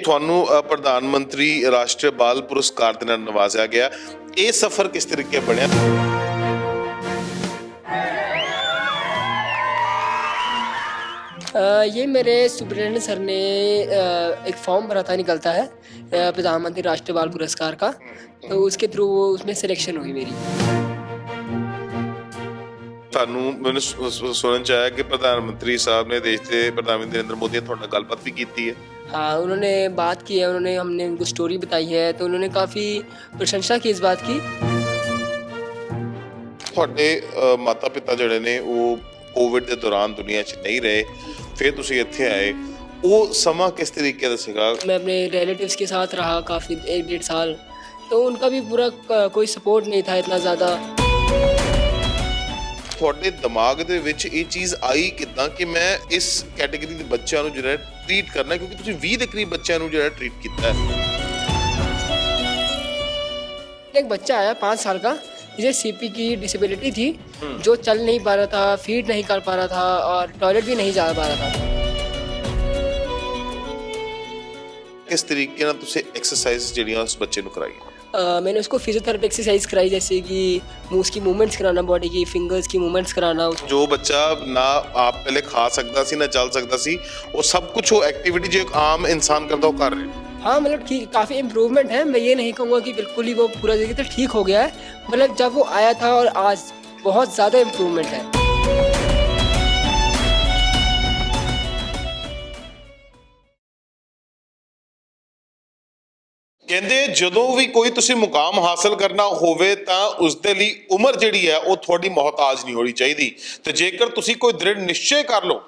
ਤੁਹਾਨੂੰ ਪ੍ਰਧਾਨ ਮੰਤਰੀ ਰਾਸ਼ਟਰੀ ਬਾਲ ਪੁਰਸਕਾਰ ਦੇ ਨਾਲ ਨਵਾਜ਼ਿਆ ਗਿਆ। ਇਹ ਸਫ਼ਰ ਕਿਸ ਤਰੀਕੇ ਬਣਿਆ? ये मेरे सुप्रिटेंडेंट सर ने एक फॉर्म भरा था, निकलता है प्रधानमंत्री राष्ट्रीय बाल पुरस्कार का, तो उसके थ्रू उसमें सिलेक्शन हुई मेरी। ਤੁਹਾਨੂੰ ਮੈਨੂੰ ਸੁਣਨ ਚ ਆਇਆ ਕਿ ਪ੍ਰਧਾਨ ਮੰਤਰੀ ਸਾਹਿਬ ਨੇ ਦੇਸ਼ ਦੇ ਪ੍ਰਧਾਨ ਮੰਤਰੀ ਨਰਿੰਦਰ मोदी ने ਤੁਹਾਡੇ ਨਾਲ ਗੱਲਬਾਤ ਵੀ ਕੀਤੀ है। हाँ, उन्होंने बात की है, हमने उनको स्टोरी बताई है, तो उन्होंने काफ़ी प्रशंसा की इस बात की। ਤੁਹਾਡੇ ਮਾਤਾ ਪਿਤਾ ਜਿਹੜੇ ਨੇ ਉਹ ਕੋਵਿਡ ਦੇ ਦੌਰਾਨ ਦੁਨੀਆ 'ਚ ਨਹੀਂ ਰਹੇ, ਫਿਰ ਤੁਸੀਂ ਇੱਥੇ ਆਏ, ਉਹ ਸਮਾਂ ਕਿਸ ਤਰੀਕੇ ਦਾ ਸੀਗਾ? मैं अपने रिलेटिव्स के साथ रहा काफ़ी 1-1.5 साल, तो उनका भी पूरा कोई सपोर्ट नहीं था इतना ज़्यादा। ਤੁਹਾਡੇ ਦਿਮਾਗ ਦੇ ਵਿੱਚ ਇਹ ਚੀਜ਼ ਆਈ ਕਿੱਦਾਂ ਕਿ ਮੈਂ ਇਸ ਕੈਟਾਗਰੀ ਦੇ ਬੱਚਿਆਂ ਨੂੰ ਜਿਹੜਾ ਟ੍ਰੀਟ ਕਰਨਾ, ਕਿਉਂਕਿ ਤੁਸੀਂ 20 ਦੇ ਕਰੀਬ ਬੱਚਿਆਂ ਨੂੰ ਜਿਹੜਾ ਟ੍ਰੀਟ ਕੀਤਾ ਹੈ। एक बच्चा आया 5 साल का, जिसे सीपी की डिसेबिलिटी थी, जो चल नहीं पा रहा था, फीड नहीं कर पा रहा था और टॉयलेट भी नहीं जा पा रहा था। किस तरीके ਨਾਲ ਤੁਸੀਂ ਐਕਸਰਸਾਈਜ਼ ਜਿਹੜੀਆਂ ਉਸ ਬੱਚੇ ਨੂੰ ਕਰਾਈਆਂ? मैंने उसको फिजियोथेरेपी एक्सरसाइज कराई, जैसे कि मुंह की मूवमेंट्स कराना, बॉडी की फिंगर्स की मूवमेंट्स कराना। ਜੋ ਬੱਚਾ ਨਾ ਆਪ ਪਹਿਲੇ ਖਾ ਸਕਦਾ ਸੀ ਨਾ ਚੱਲ ਸਕਦਾ ਸੀ, ਉਹ ਸਭ ਕੁਝ ਉਹ ਐਕਟੀਵਿਟੀ ਜੋ ਇੱਕ ਆਮ ਇਨਸਾਨ करता ਉਹ कर रहे। हाँ, मतलब ठीक, काफ़ी इम्प्रूवमेंट है। मैं ये नहीं कहूँगा कि बिल्कुल ही वो पूरा तरीके से ठीक हो गया है, मतलब जब वो आया था और आज बहुत ज़्यादा इम्प्रूवमेंट है। ਕਹਿੰਦੇ ਜਦੋਂ ਵੀ ਕੋਈ ਤੁਸੀਂ ਮੁਕਾਮ ਹਾਸਲ ਕਰਨਾ ਹੋਵੇ ਤਾਂ ਉਸ ਦੇ ਲਈ ਉਮਰ ਜਿਹੜੀ ਹੈ ਉਹ ਤੁਹਾਡੀ ਮੁਹਤਾਜ ਨਹੀਂ ਹੋਣੀ ਚਾਹੀਦੀ, ਤੇ ਜੇਕਰ ਤੁਸੀਂ ਕੋਈ ਦ੍ਰਿੜ ਨਿਸ਼ਚੈ ਕਰ ਲਓ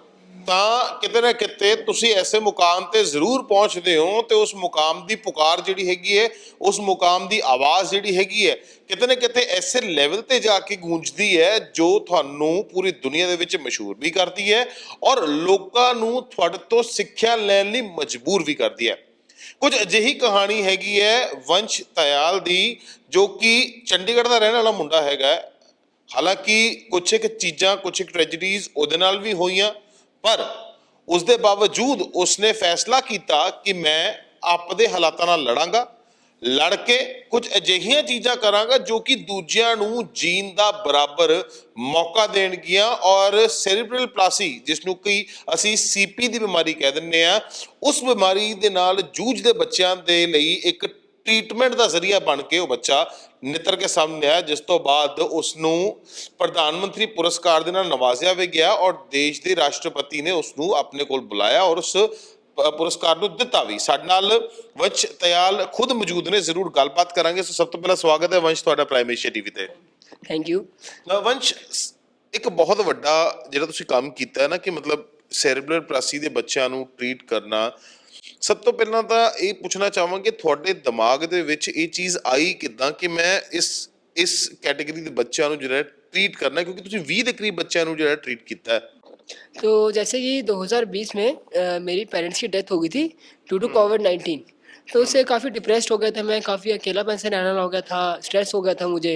ਤਾਂ ਕਿਤੇ ਨਾ ਕਿਤੇ ਤੁਸੀਂ ਐਸੇ ਮੁਕਾਮ ਤੇ ਜ਼ਰੂਰ ਪਹੁੰਚਦੇ ਹੋ, ਤੇ ਉਸ ਮੁਕਾਮ ਦੀ ਪੁਕਾਰ ਜਿਹੜੀ ਹੈਗੀ ਹੈ, ਉਸ ਮੁਕਾਮ ਦੀ ਆਵਾਜ਼ ਜਿਹੜੀ ਹੈਗੀ ਹੈ, ਕਿਤੇ ਨਾ ਕਿਤੇ ਐਸੇ ਲੈਵਲ ਤੇ ਜਾ ਕੇ ਗੂੰਜਦੀ ਹੈ ਜੋ ਤੁਹਾਨੂੰ ਪੂਰੀ ਦੁਨੀਆ ਦੇ ਵਿੱਚ ਮਸ਼ਹੂਰ ਵੀ ਕਰਦੀ ਹੈ ਔਰ ਲੋਕਾਂ ਨੂੰ ਤੁਹਾਡੇ ਤੋਂ ਸਿੱਖਿਆ ਲੈਣ ਲਈ ਮਜਬੂਰ ਵੀ ਕਰਦੀ ਹੈ। ਕੁਝ ਅਜਿਹੀ ਕਹਾਣੀ ਹੈਗੀ ਹੈ ਵੰਸ਼ ਤਿਆਲ ਦੀ, ਜੋ ਕਿ ਚੰਡੀਗੜ੍ਹ ਦਾ ਰਹਿਣ ਵਾਲਾ ਮੁੰਡਾ ਹੈਗਾ। ਹਾਲਾਂਕਿ ਕੁਛ ਇੱਕ ਚੀਜ਼ਾਂ, ਕੁਛ ਇੱਕ ਟ੍ਰੈਜਡੀਜ਼ ਉਹਦੇ ਨਾਲ ਵੀ ਹੋਈਆਂ, ਪਰ ਉਸ ਦੇ ਬਾਵਜੂਦ ਉਸਨੇ ਫੈਸਲਾ ਕੀਤਾ ਕਿ ਮੈਂ ਆਪਦੇ ਹਾਲਾਤਾਂ ਨਾਲ ਲੜਾਂਗਾ, ਲੜ ਕੇ ਕੁਝ ਅਜਿਹੀਆਂ ਚੀਜ਼ਾਂ ਕਰਾਂਗਾ ਜੋ ਕਿ ਦੂਜਿਆਂ ਨੂੰ ਜੀਣ ਦਾ ਬਰਾਬਰ ਮੌਕਾ ਦੇਣਗੀਆਂ। ਔਰ ਸੈਰੀਬਰਲ ਪਲਾਸੀ, ਜਿਸ ਨੂੰ ਕਿ ਅਸੀਂ ਸੀਪੀ ਦੀ ਬਿਮਾਰੀ ਕਹਿ ਦਿੰਦੇ ਹਾਂ, ਉਸ ਬਿਮਾਰੀ ਦੇ ਨਾਲ ਜੂਝਦੇ ਬੱਚਿਆਂ ਦੇ ਲਈ ਇੱਕ ਟ੍ਰੀਟਮੈਂਟ ਦਾ ਜ਼ਰੀਆ ਬਣ ਕੇ ਉਹ ਬੱਚਾ ਨਿੱਤਰ ਕੇ ਸਾਹਮਣੇ ਆਇਆ, ਜਿਸ ਤੋਂ ਬਾਅਦ ਉਸ ਨੂੰ ਪ੍ਰਧਾਨ ਮੰਤਰੀ ਪੁਰਸਕਾਰ ਦੇ ਨਾਲ ਨਵਾਜ਼ਿਆ ਵੀ ਗਿਆ ਔਰ ਦੇਸ਼ ਦੇ ਰਾਸ਼ਟਰਪਤੀ ਨੇ ਉਸ ਨੂੰ ਆਪਣੇ ਕੋਲ ਬੁਲਾਇਆ ਔਰ ਉਸ ਪੁਰਸਕਾਰ ਨੂੰ ਦਿੱਤਾ ਵੀ। ਸਾਡੇ ਨਾਲ ਵੰਸ਼ ਤਿਆਲ ਖੁਦ ਮੌਜੂਦ ਨੇ, ਜ਼ਰੂਰ ਗੱਲਬਾਤ ਕਰਾਂਗੇ। ਸੋ ਸਭ ਤੋਂ ਪਹਿਲਾਂ ਸਵਾਗਤ ਹੈ ਵੰਸ਼ ਤੁਹਾਡਾ ਪ੍ਰਾਈਮ ਏਸ਼ੀਆ ਟੀਵੀ ਤੇ। Thank you. ਵੰਸ਼, ਇੱਕ ਬਹੁਤ ਵੱਡਾ ਜਿਹੜਾ ਤੁਸੀਂ ਕੰਮ ਕੀਤਾ ਹੈ ਨਾ, ਕਿ ਮਤਲਬ ਸੈਰੀਬਰਲ ਪਲਾਸੀ ਦੇ ਬੱਚਿਆਂ ਨੂੰ ਟ੍ਰੀਟ ਕਰਨਾ, ਸਭ ਤੋਂ ਪਹਿਲਾਂ ਤਾਂ ਇਹ ਪੁੱਛਣਾ ਚਾਹਾਂਗੇ ਤੁਹਾਡੇ ਦਿਮਾਗ ਦੇ ਵਿੱਚ ਇਹ ਚੀਜ਼ ਆਈ ਕਿੱਦਾਂ ਕਿ ਮੈਂ ਇਸ ਕੈਟਾਗਰੀ ਦੇ ਬੱਚਿਆਂ ਨੂੰ ਜਿਹੜਾ ਟ੍ਰੀਟ ਕਰਨਾ, ਕਿਉਂਕਿ ਤੁਸੀਂ 20 ਦੇ ਕਰੀਬ ਬੱਚਿਆਂ ਨੂੰ ਜਿਹੜਾ ਟ੍ਰੀਟ ਕੀਤਾ ਹੈ। तो जैसे कि 2020 में मेरी पेरेंट्स की डेथ हो गई थी ड्यू टू कोविड-19, तो उससे काफ़ी डिप्रेस्ड हो गया था मैं, काफ़ी अकेलापन से रहना हो गया था, स्ट्रेस हो गया था मुझे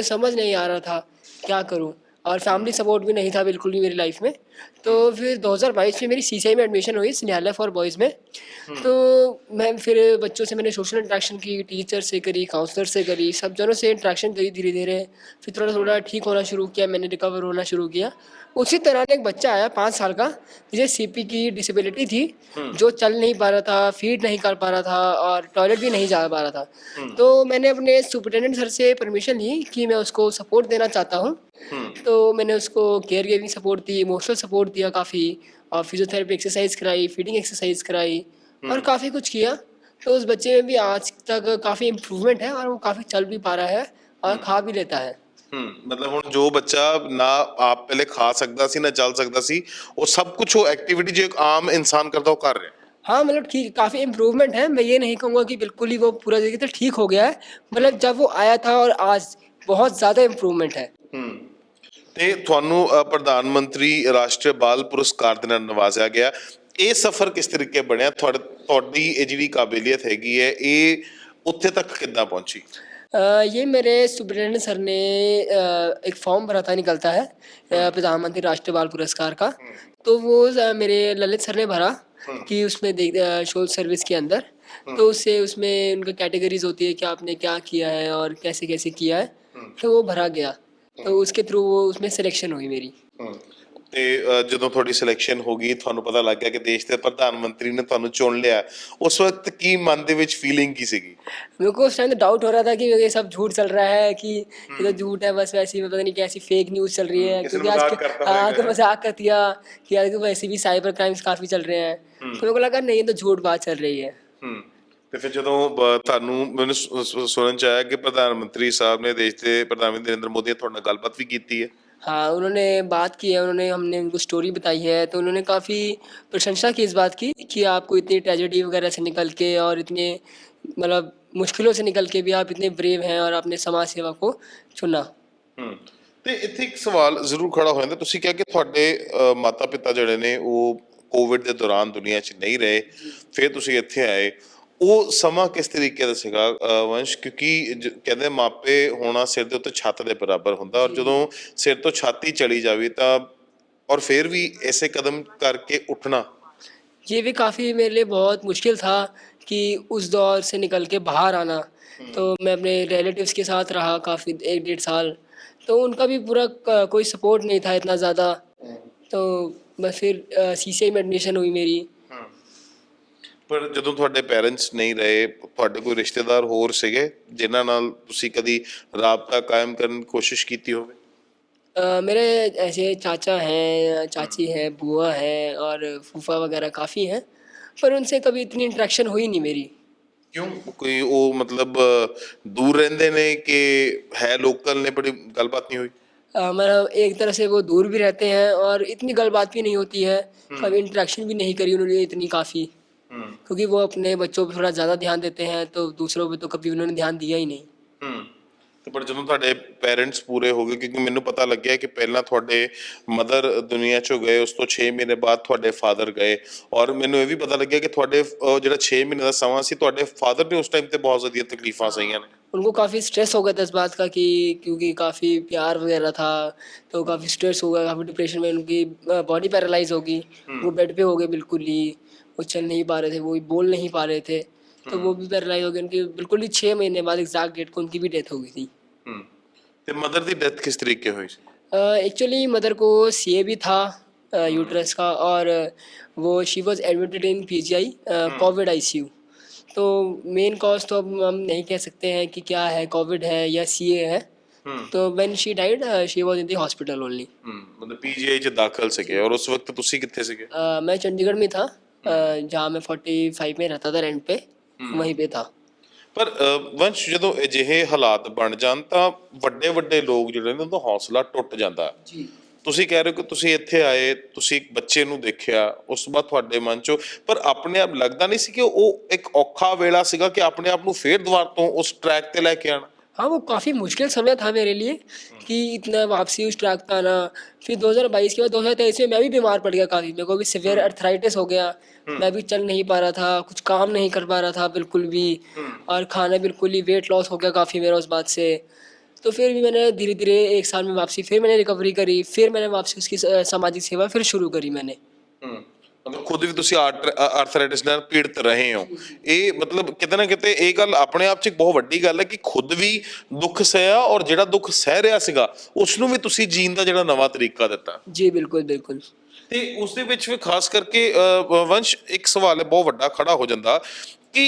समझ नहीं आ रहा था क्या करूं, और फैमिली सपोर्ट भी नहीं था बिल्कुल भी मेरी लाइफ में। तो फिर 2022 में मेरी सीसीआई में एडमिशन हुई, स्नेहालय फॉर बॉयज़ में। तो मैं फिर बच्चों से मैंने सोशल इंटरेक्शन की, टीचर से करी, काउंसलर से करी, सब जनों से इंटरेक्शन करी धीरे धीरे। फिर थोड़ा थोड़ा ठीक होना शुरू किया, मैंने रिकवर होना शुरू किया। उसी तरह एक बच्चा आया 5 साल का, जिसे सीपी की डिसेबिलिटी थी, जो चल नहीं पा रहा था, फीड नहीं कर पा रहा था और टॉयलेट भी नहीं जा पा रहा था। तो मैंने अपने सुपरिटेंडेंट सर से परमिशन ली कि मैं उसको सपोर्ट देना चाहता हूँ। तो मैंने उसको केयर गिविंग सपोर्ट दी, इमोशनल सपोर्ट दिया काफ़ी, और फिजियोथेरेपी एक्सरसाइज कराई, फीडिंग एक्सरसाइज कराई और काफ़ी कुछ किया। तो उस बच्चे में भी आज तक काफ़ी इम्प्रूवमेंट है और वो काफ़ी चल भी पा रहा है और खा भी लेता है। ਮਤਲਬ ਹੁਣ ਜੋ ਬੱਚਾ ਨਾ ਆਪ ਪਹਿਲੇ ਖਾ ਸਕਦਾ ਸੀ ਨਾ ਚੱਲ ਸਕਦਾ ਸੀ, ਉਹ ਸਭ ਕੁਝ ਉਹ ਐਕਟੀਵਿਟੀ ਜੋ ਇੱਕ ਆਮ ਇਨਸਾਨ करता ਉਹ कर रहे। हाँ, मतलब ठीक, काफ़ी इम्प्रूवमेंट है। मैं ये नहीं कहूँगा कि बिल्कुल ही वो पूरा तरीके से ठीक हो गया है, मतलब जब वो आया था और आज बहुत ज़्यादा इम्प्रूवमेंट है। ਤੇ ਤੁਹਾਨੂੰ ਪ੍ਰਧਾਨ ਮੰਤਰੀ ਰਾਸ਼ਟਰੀ ਬਾਲ ਪੁਰਸਕਾਰ ਦੇ ਨਾਲ ਨਵਾਜ਼ਿਆ ਗਿਆ। ਇਹ ਸਫ਼ਰ ਕਿਸ ਤਰੀਕੇ ਬਣਿਆ? ਤੁਹਾਡੀ ਇਹ ਜਿਹੜੀ ਕਾਬਲੀਅਤ ਹੈਗੀ ਹੈ, ਇਹ ਉੱਥੇ ਤੱਕ ਕਿੱਦਾਂ ਪਹੁੰਚੀ? ये मेरे सुप्रिटेंडेंट सर ने एक फॉर्म भरा था, निकलता है प्रधानमंत्री राष्ट्रीय बाल पुरस्कार का, तो वो मेरे ललित सर ने भरा। कि उसमें देख सोशल सर्विस के अंदर, तो उससे उसमें उनका कैटेगरीज होती है कि आपने क्या किया है और कैसे कैसे किया है, तो वो भरा गया, तो उसके थ्रू वो उसमें सिलेक्शन हुई मेरी। ਤੇ ਜਦੋਂ ਤੁਹਾਡੀ ਸਿਲੈਕਸ਼ਨ ਹੋ ਗਈ, ਤੁਹਾਨੂੰ ਪਤਾ ਲੱਗ ਗਿਆ ਕਿ ਦੇਸ਼ ਦੇ ਪ੍ਰਧਾਨ ਮੰਤਰੀ ਨੇ ਤੁਹਾਨੂੰ ਚੁਣ ਲਿਆ, ਉਸ ਵਕਤ ਕੀ ਮਨ ਦੇ ਵਿੱਚ ਫੀਲਿੰਗ ਕੀ ਸੀਗੀ? मेरे को उस टाइम तो डाउट हो रहा था कि ये सब झूठ चल रहा है, कि ये तो झूठ है, बस वैसे ही पता नहीं कैसी फेक न्यूज़ चल रही है, किसी ने क्योंकि आज मजाक करता हाँ होगा। तो मजाक कर दिया कि आज वैसे भी साइबर क्राइम्स काफ़ी चल रहे हैं, तो मेरे को लगा नहीं, ये तो झूठ बात चल रही है। ਤੇ ਫਿਰ ਜਦੋਂ ਤੁਹਾਨੂੰ ਮੈਨੂੰ ਸੁਣਨ ਚ ਆਇਆ ਕਿ ਪ੍ਰਧਾਨ ਮੰਤਰੀ ਸਾਹਿਬ ਨੇ, ਦੇਸ਼ ਦੇ ਪ੍ਰਧਾਨ ਮੰਤਰੀ ਨਰਿੰਦਰ ਮੋਦੀ ਨੇ ਤੁਹਾਡੇ ਨਾਲ ਗੱਲਬਾਤ ਵੀ ਕੀਤੀ ਹੈ। हाँ, उन्होंने बात की है, उन्होंने हमने उनको स्टोरी बताई है, तो उन्होंने काफ़ी प्रशंसा की इस बात की कि आपको इतनी ट्रेजेडी वगैरह से निकल के और इतने मतलब मुश्किलों से निकल के भी आप इतने ब्रेव हैं और आपने समाज सेवा को चुना। ਤੇ ਇੱਥੇ ਇੱਕ ਸਵਾਲ ਜ਼ਰੂਰ ਖੜਾ ਹੋ ਜਾਂਦਾ, ਤੁਸੀਂ ਕਿਹਾ ਕਿ ਤੁਹਾਡੇ ਮਾਤਾ ਪਿਤਾ ਜਿਹੜੇ ਨੇ ਉਹ ਕੋਵਿਡ ਦੇ ਦੌਰਾਨ ਦੁਨੀਆ 'ਚ ਨਹੀਂ ਰਹੇ, ਫਿਰ ਤੁਸੀਂ ਇੱਥੇ ਆਏ, ਉਹ ਸਮਾਂ ਕਿਸ ਤਰੀਕੇ ਦਾ ਸੀਗਾ ਵੰਸ਼? ਕਿਉਂਕਿ ਕਹਿੰਦੇ ਮਾਪੇ ਹੋਣਾ ਸਿਰ ਦੇ ਉੱਤੇ ਛੱਤ ਦੇ ਬਰਾਬਰ ਹੁੰਦਾ, ਔਰ ਜਦੋਂ ਸਿਰ ਤੋਂ ਛੱਤ ਹੀ ਚਲੀ ਜਾਵੇ ਤਾਂ, ਔਰ ਫਿਰ ਵੀ ਐਸੇ ਕਦਮ करके उठना, ये भी काफ़ी मेरे लिए बहुत मुश्किल था कि उस दौर से निकल के बाहर आना। तो मैं अपने रिलेटिव्स के साथ रहा काफ़ी 1-1.5 साल, तो उनका भी पूरा कोई सपोर्ट नहीं था इतना ज़्यादा, तो बस फिर सीसीआई में एडमिशन हुई मेरी। ਪਰ ਜਦੋਂ ਤੁਹਾਡੇ ਪੈਰੈਂਟਸ ਨਹੀਂ ਰਹੇ, ਤੁਹਾਡੇ ਕੋਈ ਰਿਸ਼ਤੇਦਾਰ ਹੋਰ ਸੀਗੇ ਜਿਨ੍ਹਾਂ ਨਾਲ ਤੁਸੀਂ ਕਦੀ ਰਾਬਤਾ ਕਾਇਮ ਕਰਨ ਦੀ ਕੋਸ਼ਿਸ਼ ਕੀਤੀ ਹੋਵੇ? मेरे ऐसे चाचा हैं, चाची हैं, बुआ हैं और फूफा वगैरह काफ़ी हैं, पर उनसे कभी इतनी इंटरेक्शन हुई नहीं मेरी। ਕਿਉਂ? ਕੋਈ ਉਹ ਮਤਲਬ ਦੂਰ ਰਹਿੰਦੇ ਨੇ ਕਿ ਹੈ ਲੋਕਲ ਨੇ, ਬੜੀ ਗੱਲਬਾਤ ਨਹੀਂ ਹੋਈ? मतलब एक तरह से वो दूर भी रहते हैं और इतनी गलबात भी नहीं होती है, कभी इंटरेक्शन भी नहीं करी उन्होंने इतनी काफ़ी, क्योंकि वो अपने बच्चों पे थोड़ा ज़्यादा ध्यान देते हैं, तो दूसरों पे तो कभी उन्होंने ध्यान दिया ही नहीं। ਤੇ ਪਰ ਜਦੋਂ ਤੁਹਾਡੇ ਪੈਰੈਂਟਸ ਪੂਰੇ ਹੋ ਗਏ, ਕਿਉਂਕਿ ਮੈਨੂੰ ਪਤਾ ਲੱਗਿਆ ਕਿ ਪਹਿਲਾਂ ਤੁਹਾਡੇ ਮਦਰ ਦੁਨੀਆ 'ਚੋਂ ਗਏ, ਉਸ ਤੋਂ 6 ਮਹੀਨੇ ਬਾਅਦ ਤੁਹਾਡੇ ਫਾਦਰ ਗਏ, ਔਰ ਮੈਨੂੰ ਇਹ ਵੀ ਪਤਾ ਲੱਗਿਆ ਕਿ ਤੁਹਾਡੇ ਜਿਹੜਾ 6 ਮਹੀਨੇ ਦਾ ਸਮਾਂ ਸੀ, ਤੁਹਾਡੇ ਫਾਦਰ ਨੇ ਉਸ ਟਾइम ਤੇ बहुत ज़्यादा तकलीफां सही ने। उनको काफ़ी स्ट्रेस हो गया था इस बात का कि क्योंकि काफ़ी प्यार वगैरह था, तो काफ़ी स्ट्रेस हो गया, काफ़ी डिप्रेशन में उनकी बॉडी पैरालाइज होगी, वो बेड पे हो गए बिल्कुल ही, वो चल नहीं पा रहे थे, वो बोल नहीं पा रहे थे, तो वो भी पैरालाइज हो गए, उनकी बिल्कुल ही 6 महीने बाद एग्जैक्ट डेट को उनकी भी डेथ हो गई थी। ਤੇ ਮਦਰ ਦੀ ਡੈਥ ਕਿਸ ਤਰੀਕੇ ਹੋਈ ਸੀ? एक्चुअली मदर को सीए भी था यूट्रस का, और वो she was admitted in PGI Covid ICU. तो मेन कॉज तो अब हम नहीं कह सकते हैं कि क्या है, कोविड है या सीए है। तो when she died she was in the hospital only. मतलब ਪੀਜੀਆਈ 'ਚ ਦਾਖਲ ਸੀਗੇ, ਔਰ ਉਸ ਵਕਤ ਤੁਸੀਂ ਕਿੱਥੇ ਸੀਗੇ? मैं चंडीगढ़ में था, जहाँ मैं 45 में रहता था रेंट पे, वहीं पे था। ਪਰ ਵੰਸ਼, ਜਦੋਂ ਅਜਿਹੇ ਹਾਲਾਤ ਬਣ ਜਾਣ ਤਾਂ ਵੱਡੇ ਵੱਡੇ ਲੋਕ ਜਿਹੜੇ ਨੇ, ਉਹਦਾ ਹੌਸਲਾ ਟੁੱਟ ਜਾਂਦਾ। जी ਤੁਸੀਂ ਕਹਿ ਰਹੇ ਹੋ ਕਿ ਤੁਸੀਂ ਇੱਥੇ ਆਏ, ਤੁਸੀਂ ਇੱਕ ਬੱਚੇ ਨੂੰ ਦੇਖਿਆ, ਉਸ ਤੋਂ ਬਾਅਦ ਤੁਹਾਡੇ ਮਨ 'ਚੋਂ, ਪਰ ਆਪਣੇ ਆਪ ਲੱਗਦਾ ਨਹੀਂ ਸੀ ਕਿ ਉਹ ਇੱਕ ਔਖਾ ਵੇਲਾ ਸੀਗਾ ਕਿ ਆਪਣੇ ਆਪ ਨੂੰ ਫੇਰ ਦੁਬਾਰਾ ਤੋਂ ਉਸ ਟਰੈਕ ਤੇ ਲੈ ਕੇ ਆਣਾ? हाँ, वो काफ़ी मुश्किल समय था मेरे लिए कि इतना वापसी उस ट्रैक पे आना। फिर 2022 के बाद 2023 में मैं भी बीमार पड़ गया काफ़ी, मेरे को भी सिवियर अर्थराइटिस हो गया, मैं भी चल नहीं पा रहा था, कुछ काम नहीं कर पा रहा था बिल्कुल भी, और खाना बिल्कुल ही वेट लॉस हो गया काफ़ी मेरा उस बात से। तो फिर भी मैंने धीरे धीरे 1 साल में वापसी, फिर मैंने रिकवरी करी, फिर मैंने वापसी उसकी सामाजिक सेवा फिर शुरू करी मैंने। ਮਤਲਬ ਖੁਦ ਵੀ ਤੁਸੀਂ ਆਰਥਰਾਈਟਿਸ ਨਾਲ ਪੀੜਤ ਰਹੇ ਹੋ, ਇਹ ਮਤਲਬ ਕਿਤੇ ਨਾ ਕਿਤੇ ਇਹ ਗੱਲ ਆਪਣੇ ਆਪ 'ਚ ਇੱਕ ਬਹੁਤ ਵੱਡੀ ਗੱਲ ਹੈ ਕਿ ਖੁਦ ਵੀ ਦੁੱਖ ਸਹਿਆ, ਔਰ ਜਿਹੜਾ ਦੁੱਖ ਸਹਿ ਰਿਹਾ ਸੀਗਾ ਉਸ ਨੂੰ ਵੀ ਤੁਸੀਂ ਜੀਣ ਦਾ ਜਿਹੜਾ ਨਵਾਂ ਤਰੀਕਾ ਦਿੱਤਾ। जी बिल्कुल बिल्कुल। ਤੇ ਉਸ ਦੇ ਵਿੱਚ ਵੀ ਖਾਸ ਕਰਕੇ ਵੰਸ਼ ਇੱਕ ਸਵਾਲ ਹੈ ਬਹੁਤ ਵੱਡਾ ਖੜਾ ਹੋ ਜਾਂਦਾ ਕਿ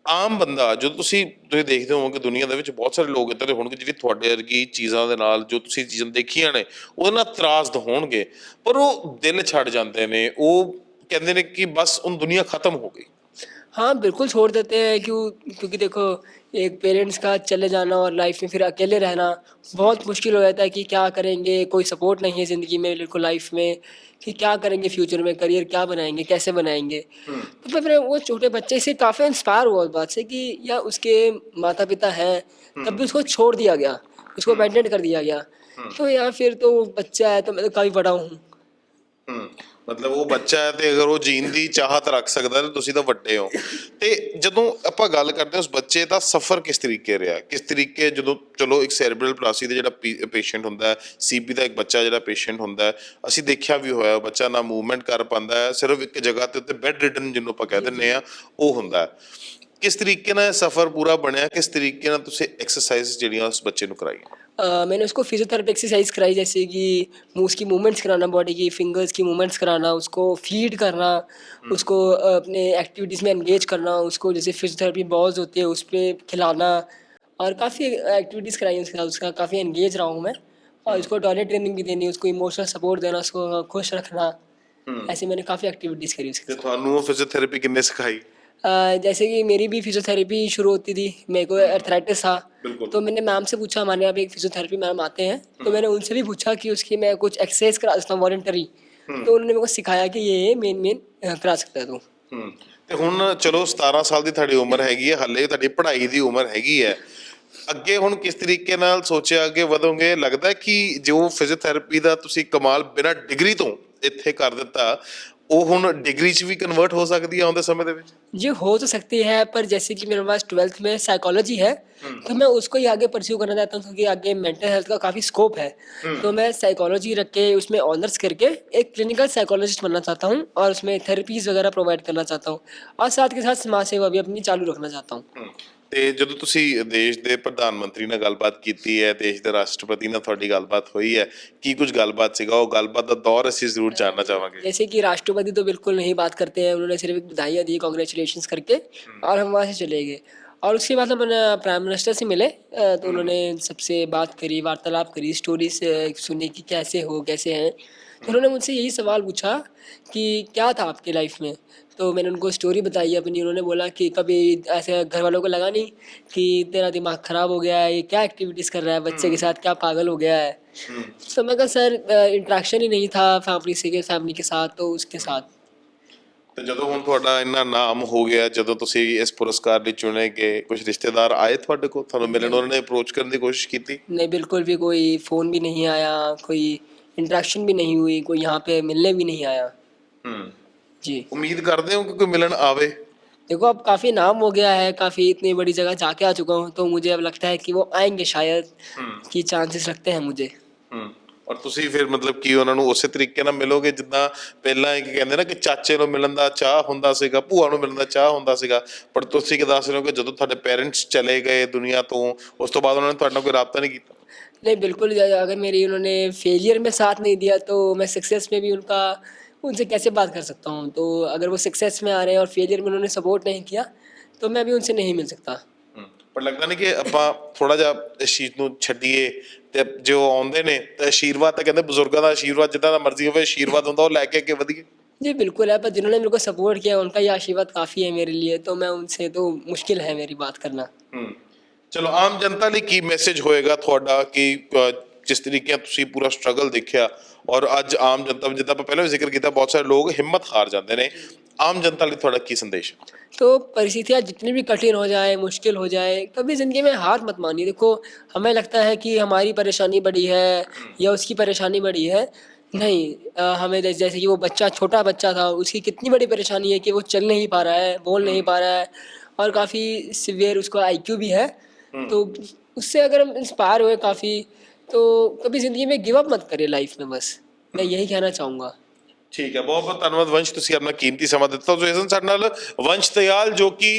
ਆਮ ਬੰਦਾ, ਜਦੋਂ ਤੁਸੀਂ ਦੇਖਦੇ ਹੋਵੋਗੇ ਦੁਨੀਆ ਦੇ ਵਿੱਚ ਬਹੁਤ ਸਾਰੇ ਲੋਕ ਇੱਦਾਂ ਦੇ ਹੋਣਗੇ ਜਿਹੜੀ ਤੁਹਾਡੇ ਵਰਗੀ ਚੀਜ਼ਾਂ ਦੇ ਨਾਲ, ਜੋ ਤੁਸੀਂ ਚੀਜ਼ਾਂ ਦੇਖੀਆਂ ਨੇ ਉਹਦੇ ਨਾਲ ਤਰਾਸਦ ਹੋਣਗੇ, ਪਰ ਉਹ ਦਿਲ ਛੱਡ ਜਾਂਦੇ ਨੇ, ਉਹ ਕਹਿੰਦੇ ਨੇ ਕਿ ਬਸ ਹੁਣ ਦੁਨੀਆ ਖਤਮ ਹੋ गई। हाँ बिल्कुल छोड़ देते हैं, क्योंकि देखो एक पेरेंट्स का चले जाना और लाइफ में फिर अकेले रहना बहुत मुश्किल हो जाता है कि क्या करेंगे, कोई सपोर्ट नहीं है ज़िंदगी में बिल्कुल लाइफ में, कि क्या करेंगे फ्यूचर में, करियर क्या बनाएंगे, कैसे बनाएंगे। तो फिर वो छोटे बच्चे से काफ़ी इंस्पायर हुआ उस बात से कि या उसके माता पिता हैं तब भी उसको छोड़ दिया गया, उसको अबैंडन कर दिया गया, तो या फिर तो बच्चा है तो मैं तो काफ़ी बड़ा हूँ। ਮਤਲਬ ਉਹ ਬੱਚਾ ਹੈ ਤੇ ਅਗਰ ਉਹ ਜੀਣ ਦੀ ਚਾਹਤ ਰੱਖ ਸਕਦਾ ਤੇ ਤੁਸੀਂ ਤਾਂ ਵੱਡੇ ਹੋ। ਤੇ ਜਦੋਂ ਆਪਾਂ ਗੱਲ ਕਰਦੇ ਹਾਂ ਉਸ ਬੱਚੇ ਦਾ ਸਫ਼ਰ ਕਿਸ ਤਰੀਕੇ ਰਿਹਾ, ਕਿਸ ਤਰੀਕੇ ਜਦੋਂ ਚਲੋ ਇੱਕ ਸੈਰੀਬਰਲ ਪਲਾਸੀ ਦਾ ਜਿਹੜਾ ਪੇਸ਼ੈਂਟ ਹੁੰਦਾ ਹੈ, ਸੀਬੀ ਦਾ ਇੱਕ ਬੱਚਾ ਜਿਹੜਾ ਪੇਸ਼ੈਂਟ ਹੁੰਦਾ ਹੈ, ਅਸੀਂ ਦੇਖਿਆ ਵੀ ਹੋਇਆ ਬੱਚਾ ਨਾ ਮੂਵਮੈਂਟ ਕਰ ਪਾਉਂਦਾ ਹੈ, ਸਿਰਫ ਇੱਕ ਜਗ੍ਹਾ ਤੇ ਉੱਤੇ ਬੈੱਡ ਰਿਡਨ ਜਿਹਨੂੰ ਆਪਾਂ ਕਹਿ ਦਿੰਦੇ ਹਾਂ ਉਹ ਹੁੰਦਾ ਹੈ। ਕਿਸ ਤਰੀਕੇ ਨਾਲ ਇਹ ਸਫ਼ਰ ਪੂਰਾ ਬਣਿਆ, ਕਿਸ ਤਰੀਕੇ ਨਾਲ ਤੁਸੀਂ ਐਕਸਰਸਾਈਜ਼ ਜਿਹੜੀਆਂ ਉਸ ਬੱਚੇ ਨੂੰ ਕਰਾਈਆਂ? मैंने उसको फिजियोथेरेपी एक्सरसाइज कराई, जैसे कि मुंह उसकी मूवमेंट्स कराना, बॉडी की फिंगर्स की मूवमेंट्स कराना, उसको फीड करना, उसको अपने एक्टिविटीज़ में एंगेज करना, उसको जैसे फिजियोथेरेपी बॉल्स होती है उस पर खिलाना, और काफ़ी एक्टिविटीज़ कराई उसके साथ। उसका काफ़ी एंगेज रहा हूँ मैं। और उसको टॉयलेट ट्रेनिंग भी देनी, उसको इमोशनल सपोर्ट देना, उसको खुश रखना, ऐसे मैंने काफ़ी एक्टिविटीज़ करी उसके ਤੇ साथ। ਤੁਹਾਨੂੰ ਉਹ ਫਿਜ਼ੀਓਥੈਰੇਪੀ ਕਿੰਨੇ ਸਿਖਾਈ? जैसे कि मेरी भी फिजियोथेरेपी शुरू होती थी, मेरे को अर्थराइटिस था, बिल्कुल। तो मैंने मैम से पूछा, हमारे यहाँ पे एक फिजियोथेरेपी मैम आते हैं, तो मैंने उनसे भी पूछा कि उसकी मैं कुछ एक्सरसाइज करा सकता हूँ वॉलंटरी, तो उन्होंने मेरे को सिखाया कि ये मेन करा सकता है तू। ਤੇ ਹੁਣ ਚਲੋ 17 ਸਾਲ ਦੀ ਤੁਹਾਡੀ ਉਮਰ ਹੈਗੀ ਹੈ, ਹਾਲੇ ਤੁਹਾਡੀ ਪੜ੍ਹਾਈ ਦੀ ਉਮਰ ਹੈਗੀ ਹੈ, ਅੱਗੇ ਹੁਣ ਕਿਸ ਤਰੀਕੇ ਨਾਲ ਸੋਚਿਆ ਅੱਗੇ ਵਧੋਗੇ? ਲੱਗਦਾ ਹੈ ਕਿ ਜੋ ਫਿਜ਼ੀਓਥੈਰੇਪੀ ਦਾ ਤੁਸੀਂ ਕਮਾਲ ਬਿਨਾਂ ਡਿਗਰੀ ਤੋਂ ਇੱਥੇ ਕਰ ਦਿੱਤਾ, ਉਹ ਹੁਣ ਡਿਗਰੀ 'ਚ ਵੀ ਕਨਵਰਟ ਹੋ ਸਕਦੀ ਹੈ ਆਉਂਦੇ ਸਮੇਂ ਦੇ ਵਿੱਚ? जी हो तो सकती है, पर जैसे कि मेरे पास 12th में साइकोलॉजी है, तो मैं उसको ही आगे परस्यू करना चाहता हूँ, क्योंकि आगे मेंटल हेल्थ का काफ़ी स्कोप है। तो मैं साइकोलॉजी रख के उसमें ऑनर्स करके एक क्लिनिकल साइकोलॉजिस्ट बनना चाहता हूँ, और उसमें थेरेपीज़ वगैरह प्रोवाइड करना चाहता हूँ, और साथ के साथ समाज सेवा भी अपनी चालू रखना चाहता हूँ। ਤੇ ਜਦੋਂ ਤੁਸੀਂ ਦੇਸ਼ ਦੇ ਪ੍ਰਧਾਨ ਮੰਤਰੀ ਨਾਲ ਗੱਲਬਾਤ ਕੀਤੀ ਹੈ, ਦੇਸ਼ ਦੇ ਰਾਸ਼ਟਰਪਤੀ ਨਾਲ ਤੁਹਾਡੀ ਗੱਲਬਾਤ ਹੋਈ ਹੈ, ਕੀ ਕੁਝ ਗੱਲਬਾਤ ਸੀਗਾ? ਉਹ ਗੱਲਬਾਤ ਦਾ ਦੌਰ ਅਸੀਂ ਜ਼ਰੂਰ ਜਾਣਨਾ ਚਾਹਾਂਗੇ। जैसे कि राष्ट्रपति तो बिल्कुल नहीं बात करते हैं, उन्होंने सिर्फ एक बधाइयाँ दी कॉन्ग्रेचुलेशंस करके, और हम वहाँ से चले गए। और उसके बाद हम प्राइम मिनिस्टर से मिले, तो उन्होंने सबसे बात करी, वार्तालाप करी, स्टोरीज सुनी कि कैसे हो, कैसे हैं। तो उन्होंने मुझसे यही सवाल पूछा कि क्या था आपके लाइफ में, तो मैंने उनको स्टोरी बताई अपनी। उन्होंने बोला कि कभी ऐसे घर वालों को लगा नहीं कि तेरा दिमाग ख़राब हो गया है, ये क्या एक्टिविटीज़ कर रहा है बच्चे के साथ, क्या पागल हो गया है। तो मैं कहा सर, इंट्रैक्शन ही नहीं था फैमिली के साथ, तो उसके साथ। ਤੇ ਜਦੋਂ ਹੁਣ ਤੁਹਾਡਾ ਇੰਨਾ ਨਾਮ ਹੋ ਗਿਆ, ਜਦੋਂ ਤੁਸੀਂ ਇਸ ਪੁਰਸਕਾਰ ਲਈ ਚੁਣੇ ਗਏ, ਕੁਝ ਰਿਸ਼ਤੇਦਾਰ ਆਏ ਤੁਹਾਡੇ ਕੋਲ ਤੁਹਾਨੂੰ ਮਿਲਣ, ਉਹਨਾਂ ਨੇ ਅਪਰੋਚ ਕਰਨ ਦੀ ਕੋਸ਼ਿਸ਼ ਕੀਤੀ? नहीं, बिल्कुल भी कोई फ़ोन भी नहीं आया, कोई इंट्रैक्शन भी नहीं हुई, कोई यहाँ पे मिलने भी नहीं आया। जी। ਉਮੀਦ ਕਰਦੇ ਹੋ ਕਿ ਕੋਈ ਮਿਲਣ ਆਵੇ? देखो, अब काफ़ी नाम हो गया है, काफ़ी इतनी बड़ी जगह जाके आ चुका हूँ, तो मुझे अब लगता है कि वो आएंगे शायद, कि चांसेस रखते हैं मुझे। ਔਰ ਤੁਸੀਂ ਫਿਰ ਮਤਲਬ ਕਿ ਉਹਨਾਂ ਨੂੰ ਉਸੇ ਤਰੀਕੇ ਨਾਲ ਮਿਲੋਗੇ ਜਿੱਦਾਂ ਪਹਿਲਾਂ ਇੱਕ ਕਹਿੰਦੇ ਨਾ ਕਿ ਚਾਚੇ ਨੂੰ ਮਿਲਣ ਦਾ ਚਾਹ ਹੁੰਦਾ ਸੀਗਾ, ਭੂਆ ਨੂੰ ਮਿਲਣ ਦਾ ਚਾਹ ਹੁੰਦਾ ਸੀਗਾ, ਪਰ ਤੁਸੀਂ ਕਿ ਦੱਸ ਰਹੇ ਹੋ ਕਿ ਜਦੋਂ ਤੁਹਾਡੇ ਪੇਰੈਂਟਸ ਚਲੇ ਗਏ ਦੁਨੀਆ ਤੋਂ, ਉਸ ਤੋਂ ਬਾਅਦ ਉਹਨਾਂ ਨੇ ਤੁਹਾਡੇ ਨਾਲ ਕੋਈ ਰਾਬਤਾ नहीं ਕੀਤਾ? नहीं, बिल्कुल। अगर मेरी उन्होंने फेलियर में साथ नहीं दिया, तो मैं सक्सेस में भी उनसे कैसे बात कर सकता हूँ? तो अगर वो सक्सेस में आ रहे हैं और फेलियर में उन्होंने सपोर्ट नहीं किया, तो मैं भी उनसे नहीं मिल सकता। ਪਰ ਲੱਗਦਾ ਨਹੀਂ ਕਿ ਆਪਾਂ ਥੋੜਾ ਜਿਹਾ ਇਸ ਚੀਜ਼ ਨੂੰ ਛੱਡੀਏ ਤੇ ਜੋ ਆਉਂਦੇ ਨੇ ਤੇ ਆਸ਼ੀਰਵਾਦ ਤਾਂ ਕਹਿੰਦੇ ਬਜ਼ੁਰਗਾਂ ਦਾ ਆਸ਼ੀਰਵਾਦ ਜਿੱਦਾਂ ਦਾ ਮਰਜ਼ੀ ਹੋਵੇ ਆਸ਼ੀਰਵਾਦ ਹੁੰਦਾ ਉਹ ਲੈ ਕੇ ਅੱਗੇ ਵਧੀਏ? जी बिल्कुल है, पर जिन्होंने मेरे को सपोर्ट किया उनका ये आशीर्वाद काफ़ी है मेरे लिए, तो मैं उनसे तो मुश्किल है मेरी बात करना। ਚਲੋ ਆਮ ਜਨਤਾ ਲਈ ਕੀ ਮੈਸੇਜ ਹੋਏਗਾ ਤੁਹਾਡਾ ਕਿ ਜਿਸ ਤਰੀਕੇ ਨਾਲ ਤੁਸੀਂ ਪੂਰਾ ਸਟਰਗਲ ਦੇਖਿਆ ਔਰ ਅੱਜ ਆਮ ਜਨਤਾ ਜਿੱਦਾਂ ਆਪਾਂ ਪਹਿਲਾਂ ਵੀ ਜ਼ਿਕਰ ਕੀਤਾ ਬਹੁਤ ਸਾਰੇ ਲੋਕ ਹਿੰਮਤ ਹਾਰ ਜਾਂਦੇ ਨੇ, ਆਮ ਜਨਤਾ ਲਈ ਤੁਹਾਡਾ ਕੀ संदेश है? तो परिस्थितियाँ जितनी भी कठिन हो जाए, मुश्किल हो जाए, कभी ज़िंदगी में हार मत मानिए। देखो, हमें लगता है कि हमारी परेशानी बड़ी है या उसकी परेशानी बड़ी है, नहीं। हमें जैसे कि वो बच्चा, छोटा बच्चा था, उसकी कितनी बड़ी परेशानी है कि वो चल नहीं पा रहा है, बोल नहीं पा रहा है, और काफ़ी सीवियर उसका IQ भी है। तो उससे अगर हम इंस्पायर हुए काफ़ी, तो कभी ज़िंदगी में गिव अप मत करिए लाइफ में, बस मैं यही कहना चाहूँगा। ਠੀਕ ਹੈ, ਬਹੁਤ ਬਹੁਤ ਧੰਨਵਾਦ ਵੰਸ਼, ਤੁਸੀਂ ਆਪਣਾ ਕੀਮਤੀ ਸਮਾਂ ਦਿੱਤਾ। ਜੋ ਇਸ ਸਾਡੇ ਨਾਲ ਵੰਸ਼ ਦਯਾਲ, ਜੋ ਕਿ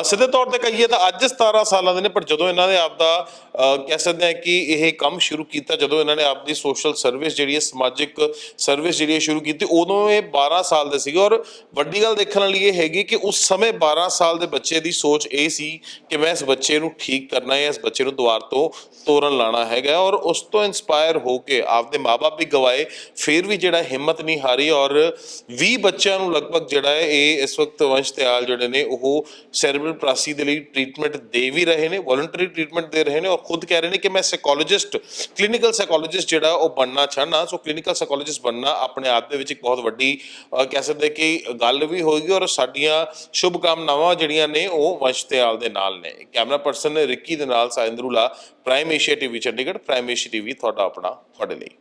ਸਿੱਧੇ ਤੌਰ ਤੇ ਕਹੀਏ ਤਾਂ ਅੱਜ 17 ਸਾਲਾਂ ਦੇ ਨੇ, ਪਰ ਜਦੋਂ ਇਹਨਾਂ ਨੇ ਆਪਦਾ ਕਹਿ ਸਕਦੇ ਹਾਂ ਕਿ ਇਹ ਕੰਮ ਸ਼ੁਰੂ ਕੀਤਾ, ਜਦੋਂ ਇਹਨਾਂ ਨੇ ਆਪਦੀ ਸੋਸ਼ਲ ਸਰਵਿਸ ਜਿਹੜੀ ਹੈ, ਸਮਾਜਿਕ ਸਰਵਿਸ ਜਿਹੜੀ ਹੈ ਸ਼ੁਰੂ ਕੀਤੀ, ਉਦੋਂ ਇਹ 12 ਸਾਲ ਦੇ ਸੀਗੇ। ਔਰ ਵੱਡੀ ਗੱਲ ਦੇਖਣ ਵਾਲੀ ਇਹ ਹੈਗੀ ਕਿ ਉਸ ਸਮੇਂ 12 ਸਾਲ ਦੇ ਬੱਚੇ ਦੀ ਸੋਚ ਇਹ ਸੀ ਕਿ ਮੈਂ ਇਸ ਬੱਚੇ ਨੂੰ ਠੀਕ ਕਰਨਾ ਹੈ, ਇਸ ਬੱਚੇ ਨੂੰ ਦੁਆਰ ਤੋਂ ਤੋਰਨ ਲਾਣਾ ਹੈਗਾ। ਔਰ ਉਸ ਤੋਂ ਇੰਸਪਾਇਰ ਹੋ ਕੇ ਆਪਦੇ ਮਾਂ-ਬਾਪ ਵੀ ਗਵਾਏ, ਫਿਰ ਵੀ ਜਿਹੜਾ ਹਿੰਮਤ ਨਹੀਂ ਹਾਰੀ, ਔਰ 20 ਬੱਚਿਆਂ ਨੂੰ ਲਗਭਗ ਜਿਹੜਾ ਹੈ ਇਹ ਇਸ ਵਕਤ ਵੰਸ਼ ਦਯਾਲ ਜਿਹੜੇ ਨੇ ਉਹ ਸੈਰੀਬਰਲ ਪਲਾਸੀ ਦੇ ਲਈ ਟ੍ਰੀਟਮੈਂਟ ਦੇ ਵੀ ਰਹੇ ਨੇ, ਵੋਲੰਟਰੀ ਟ੍ਰੀਟਮੈਂਟ ਦੇ ਰਹੇ ਨੇ, ਔਰ ਖੁਦ ਕਹਿ ਰਹੇ ਨੇ ਕਿ ਮੈਂ ਸਾਈਕੋਲੋਜਿਸਟ, ਕਲੀਨਿਕਲ ਸਾਈਕੋਲੋਜਿਸਟ ਜਿਹੜਾ ਉਹ ਬਣਨਾ ਚਾਹੁੰਦਾ। ਸੋ ਕਲੀਨਿਕਲ ਸਾਈਕੋਲੋਜਿਸਟ ਬਣਨਾ ਆਪਣੇ ਆਪ ਦੇ ਵਿੱਚ ਇੱਕ ਬਹੁਤ ਵੱਡੀ ਕਹਿ ਸਕਦੇ ਕਿ ਗੱਲ ਵੀ ਹੋਏਗੀ, ਔਰ ਸਾਡੀਆਂ ਸ਼ੁਭ ਕਾਮਨਾਵਾਂ ਜਿਹੜੀਆਂ ਨੇ ਉਹ ਵੰਸ਼ ਦਯਾਲ ਦੇ ਨਾਲ ਨੇ। ਕੈਮਰਾ ਪਰਸਨ ਰਿੱਕੀ ਦੇ ਨਾਲ ਸਾਇੰਦਰੂਲਾ, Prime Asia TV Chandigarh. Prime Asia TV ਤੁਹਾਡਾ ਆਪਣਾ, ਤੁਹਾਡੇ ਲਈ।